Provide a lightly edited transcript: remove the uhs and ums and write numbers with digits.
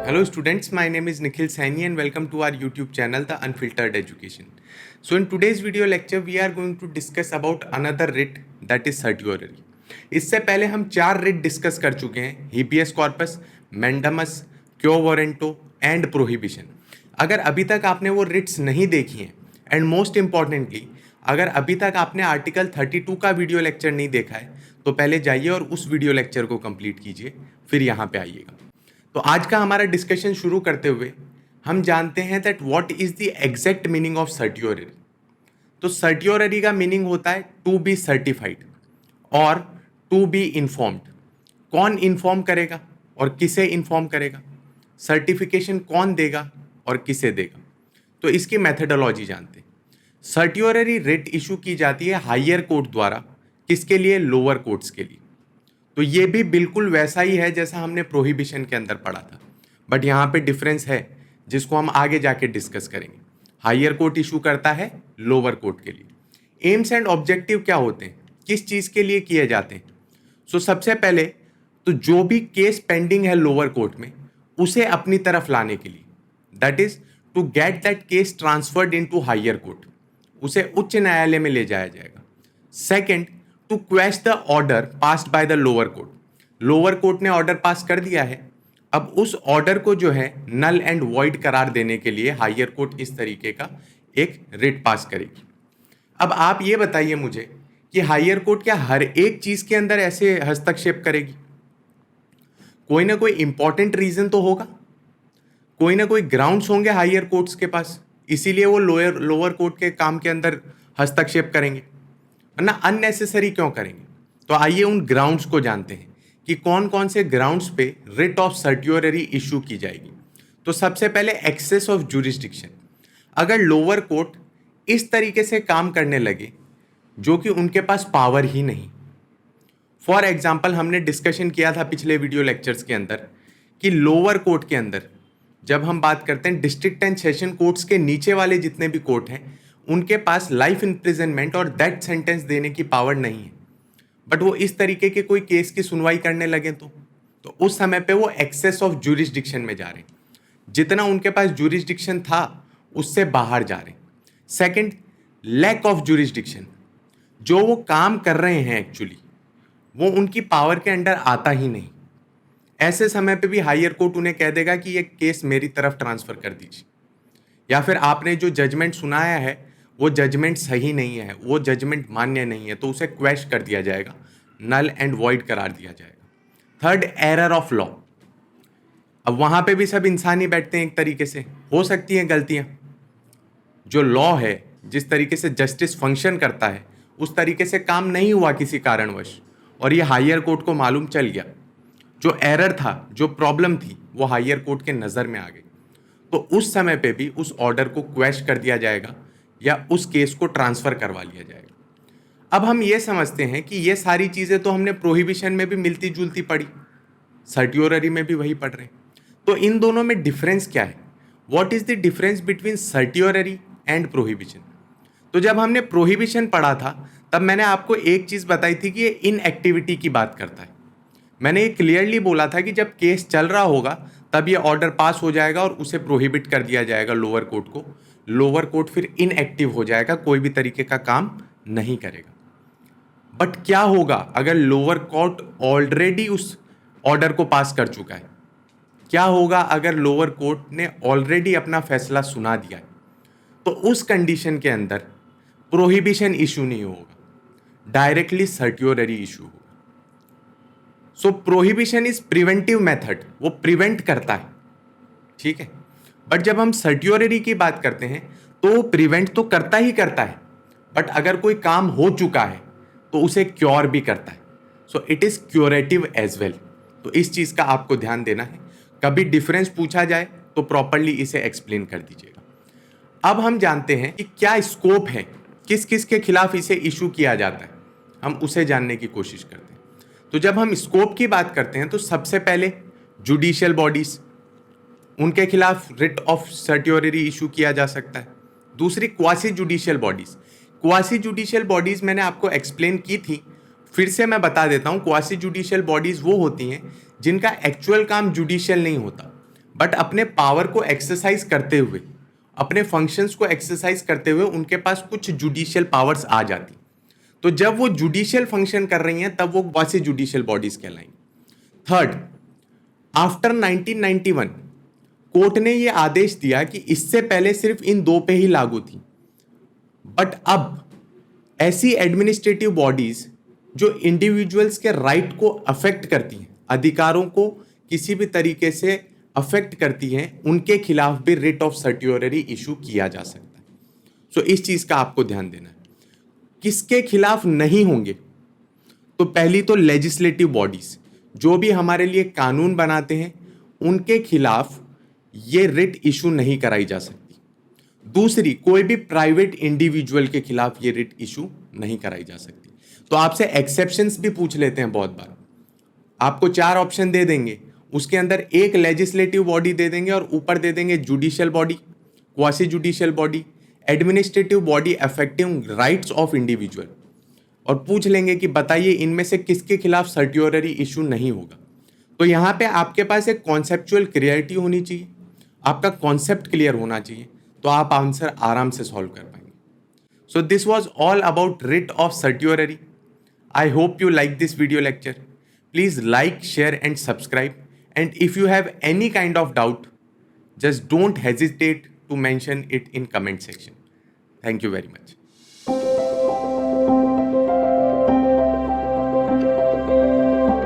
Hello students, my name is Nikhil Saini and welcome to our YouTube channel The Unfiltered Education. So in today's video lecture we are going to discuss about another writ that is certiorari. इससे पहले हम 4 writ discuss कर चुके हैं, habeas corpus, mandamus, क्यो warranto and prohibition. अगर अभी तक आपने वो रिट्स नहीं देखी हैं एंड मोस्ट इम्पॉर्टेंटली अगर अभी तक आपने आर्टिकल 32 का वीडियो लेक्चर नहीं देखा है तो पहले जाइए और उस वीडियो लेक्चर को कंप्लीट कीजिए, फिर यहाँ पे आइएगा. तो आज का हमारा डिस्कशन शुरू करते हुए हम जानते हैं that what is the exact meaning of certiorari. तो सर्टियोररी का मीनिंग होता है टू बी सर्टिफाइड और टू बी इन्फॉर्म्ड. कौन इन्फॉर्म करेगा और किसे इन्फॉर्म करेगा, सर्टिफिकेशन कौन देगा और किसे देगा. तो इसकी मेथडोलॉजी जानते हैं. सर्टियोररी रिट इशू की जाती है हायर कोर्ट द्वारा. किसके लिए? लोअर कोर्ट्स के लिए. तो ये भी बिल्कुल वैसा ही है जैसा हमने प्रोहिबिशन के अंदर पढ़ा था, बट यहाँ पे डिफरेंस है जिसको हम आगे जाके डिस्कस करेंगे. हायर कोर्ट इशू करता है लोअर कोर्ट के लिए. एम्स एंड ऑब्जेक्टिव क्या होते हैं, किस चीज़ के लिए किए जाते हैं? सो सबसे पहले तो जो भी केस पेंडिंग है लोअर कोर्ट में उसे अपनी तरफ लाने के लिए, that is to get that case transferred in to higher court, उसे उच्च न्यायालय में ले जाया जाएगा. Second, to quash the order passed by the lower court. Lower court ने ऑर्डर पास कर दिया है, अब उस ऑर्डर को जो है नल एंड वॉइड करार देने के लिए हायर कोर्ट इस तरीके का एक रिट पास करेगी. अब आप ये बताइए मुझे कि हायर कोर्ट क्या हर एक चीज के अंदर ऐसे हस्तक्षेप करेगी? कोई ना कोई इंपॉर्टेंट रीजन तो होगा, कोई ना कोई ग्राउंड्स होंगे हायर कोर्ट्स के पास, इसीलिए वो लोअर कोर्ट के काम के अंदर हस्तक्षेप करेंगे, वरना अननेसेसरी क्यों करेंगे. तो आइए उन ग्राउंड्स को जानते हैं कि कौन कौन से ग्राउंड्स पे रिट ऑफ सर्टियोररी इशू की जाएगी. तो सबसे पहले एक्सेस ऑफ जुरिस्डिक्शन. अगर लोअर कोर्ट इस तरीके से काम करने लगे जो कि उनके पास पावर ही नहीं. फॉर एग्जाम्पल हमने डिस्कशन किया था पिछले वीडियो लेक्चर्स के अंदर कि लोअर कोर्ट के अंदर जब हम बात करते हैं डिस्ट्रिक्ट एंड सेशन कोर्ट्स के नीचे वाले जितने भी कोर्ट हैं उनके पास लाइफ इम्प्रिजनमेंट और डेथ सेंटेंस देने की पावर नहीं है, बट वो इस तरीके के कोई केस की सुनवाई करने लगे तो उस समय पे वो एक्सेस ऑफ जुरिस्डिक्शन में जा रहे हैं, जितना उनके पास जुरिस्डिक्शन था उससे बाहर जा रहे हैं. Second, lack of jurisdiction. जो वो काम कर रहे हैं एक्चुअली वो उनकी पावर के अंडर आता ही नहीं. ऐसे समय पे भी हायर कोर्ट उन्हें कह देगा कि ये केस मेरी तरफ ट्रांसफर कर दीजिए, या फिर आपने जो जजमेंट सुनाया है वो जजमेंट सही नहीं है, वो जजमेंट मान्य नहीं है, तो उसे क्वेश कर दिया जाएगा, नल एंड वॉइड करार दिया जाएगा. Third, error of law. अब वहां पे भी सब इंसान ही बैठते हैं, एक तरीके से हो सकती हैं गलतियां. जो लॉ है, जिस तरीके से जस्टिस फंक्शन करता है उस तरीके से काम नहीं हुआ किसी कारणवश और ये हायर कोर्ट को मालूम चल गया. जो एरर था, जो प्रॉब्लम थी, वो हायर कोर्ट के नज़र में आ गई, तो उस समय पे भी उस ऑर्डर को क्वेश कर दिया जाएगा या उस केस को ट्रांसफर करवा लिया जाएगा. अब हम ये समझते हैं कि ये सारी चीज़ें तो हमने प्रोहिबिशन में भी मिलती जुलती पढ़ी, सर्टियोररी में भी वही पढ़ रहे हैं. तो इन दोनों में डिफरेंस क्या है? What is the difference between certiorari and prohibition? तो जब हमने प्रोहिबिशन पढ़ा था तब मैंने आपको एक चीज़ बताई थी कि ये इनएक्टिविटी की बात करता है. मैंने ये क्लियरली बोला था कि जब केस चल रहा होगा तब ये ऑर्डर पास हो जाएगा और उसे प्रोहिबिट कर दिया जाएगा लोअर कोर्ट को. लोअर कोर्ट फिर इनएक्टिव हो जाएगा, कोई भी तरीके का काम नहीं करेगा. बट क्या होगा अगर लोअर कोर्ट ऑलरेडी उस ऑर्डर को पास कर चुका है? क्या होगा अगर लोअर कोर्ट ने ऑलरेडी अपना फैसला सुना दिया है? तो उस कंडीशन के अंदर प्रोहिबिशन इशू नहीं होगा, डायरेक्टली सर्टियोररी इशू होगा. सो प्रोहिबिशन इज प्रिवेंटिव मेथड, वो प्रिवेंट करता है, ठीक है. बट जब हम सर्टियोररी की बात करते हैं तो प्रिवेंट तो करता ही करता है, बट अगर कोई काम हो चुका है तो उसे क्योर भी करता है. So it is curative as well. तो इस चीज का आपको ध्यान देना है. कभी डिफरेंस पूछा जाए तो प्रॉपरली इसे एक्सप्लेन कर दीजिएगा. अब हम जानते हैं कि क्या स्कोप है, किस किस के खिलाफ इसे इशू किया जाता है, हम उसे जानने की कोशिश करते हैं. तो जब हम स्कोप की बात करते हैं तो सबसे पहले जुडिशियल बॉडीज, उनके खिलाफ रिट ऑफ सर्टियोररी इशू किया जा सकता है. दूसरी quasi judicial bodies. Quasi judicial bodies मैंने आपको एक्सप्लेन की थी, फिर से मैं बता देता हूँ. क्वासी जुडिशियल बॉडीज वो होती हैं जिनका एक्चुअल काम जुडिशियल नहीं होता, बट अपने पावर को एक्सरसाइज करते हुए, अपने फंक्शंस को एक्सरसाइज करते हुए उनके पास कुछ जुडिशियल पावर्स आ जाती। तो जब वो जुडिशियल फंक्शन कर रही हैं तब वो क्वासी जुडिशियल बॉडीज कहलाएंगी। थर्ड, आफ्टर 1991 कोर्ट ने ये आदेश दिया कि इससे पहले सिर्फ इन दो पे ही लागू थी, बट अब ऐसी एडमिनिस्ट्रेटिव बॉडीज जो इंडिविजुअल्स के राइट को अफेक्ट करती हैं, अधिकारों को किसी भी तरीके से अफेक्ट करती हैं, उनके खिलाफ भी रिट ऑफ सर्ट्योररी इशू किया जा सकता है। सो इस चीज का आपको ध्यान देना है। किसके खिलाफ नहीं होंगे? तो पहली तो लेजिस्लेटिव बॉडीज, जो भी हमारे लिए कानून बनाते हैं, उनके खिलाफ ये रिट इशू नहीं कराई जा सकती। दूसरी, कोई भी प्राइवेट इंडिविजुअल के खिलाफ ये रिट इशू नहीं कराई जा सकती। तो आपसे एक्सेप्शंस भी पूछ लेते हैं बहुत बार। आपको 4 ऑप्शन दे देंगे, उसके अंदर एक लेजिस्लेटिव बॉडी दे देंगे और ऊपर दे देंगे judicial body, quasi judicial body, administrative body affecting rights of individual, और पूछ लेंगे कि बताइए इनमें से किसके खिलाफ सर्ट्योररी इशू नहीं होगा। तो यहाँ पे आपके पास एक कॉन्सेप्चुअल क्लियरिटी होनी चाहिए, आपका कॉन्सेप्ट क्लियर होना चाहिए, तो आप आंसर आराम से सॉल्व कर पाएंगे। So this was all about writ of certiorari. I hope you like this video lecture. Please like, share and subscribe. And if you have any kind of doubt, just don't hesitate to mention it in comment section. Thank you very much.